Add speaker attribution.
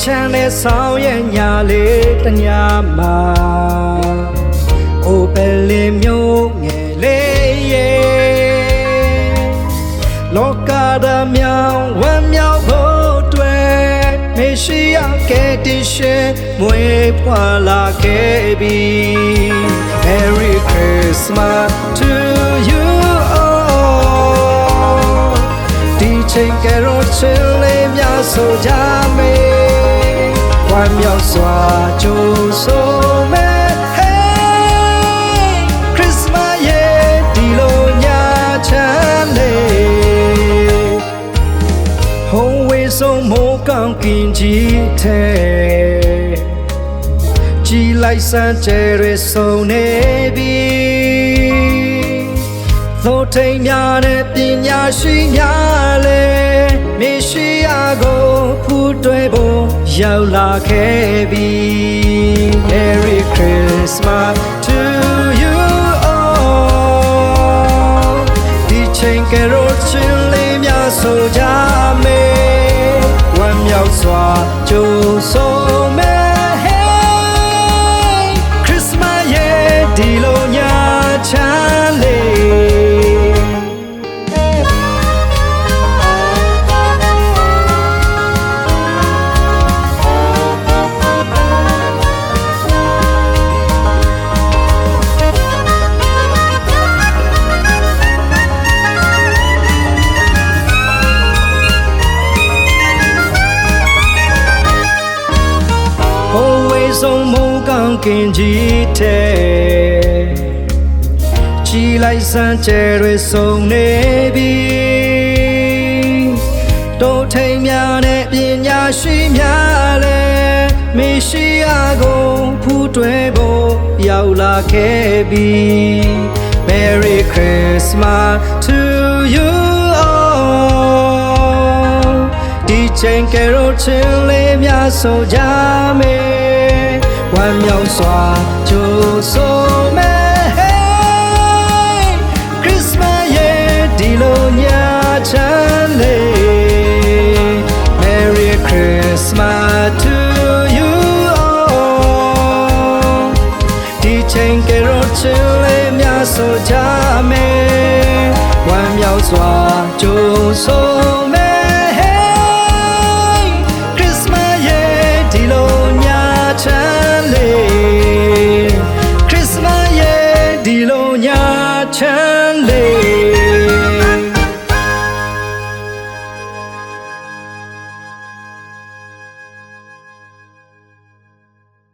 Speaker 1: ချမ်းတဲ့ဆောင်ရဲ့ညာလေးတညာမှာအိုပဲလေးမျိုးငယ်လေးရဲ့လောကဓာမြောင်ဝမ်းမြောက်ဖို့တွေ့မရှိရခဲ့တဲ့ရှင်မွေးဖွာလာခဲ့ပြီ Merry Christmas to you all ဒီချိန်ကရောချစ်လေးများဆိုကြမယ်ဝမ်းမြောက်စွာကြိုဆိုမယ် Hey Christmas ရဲ့ဒီလိုညချမ်းလေးဟိုးဝေးဆုံးမိုးကောင်းကင်ကြီးထဲကြည်လိုက်စမ်းကြဲရဆုံးနေပြီသို့ထိန်များတဲ့ပညာရှိများလေမရှိရကိုဖူးတွဲဖို့ရောက်လာခဲ့ပြီ Merry Christmas to you all ဒီချိန်ကရောချင်လေးများဆိုကြမယ်ဝမ်းမြောက်စွာကြိုဆိုမယ်ဒီလိုညာချမ်းလေးဟိုးဝေးဆုံးမိုးကောင်းကင်ကြီးထဲကြည်လိုက်စမ်းကြဲရဆုံးနေပြီတို့ထိန်များနဲ့ပညာရှိများလဲမရှိရကိုဖူးတွဲဖို့ရောက်လာခဲ့ပြီ Merry Christmas to you all ဒီချိန်ကရောချင်လေးများဆိုကြမယ်ဝမ်းမြောက်စွာကြိုဆိုမယ်ဒီလိုညာချမ်းလေး Merry Christmas to you all ဒီချိန်ကရောချင်လေးများဆိုကြမယ်ဝမ်းမြောက်စွာကြိုဆို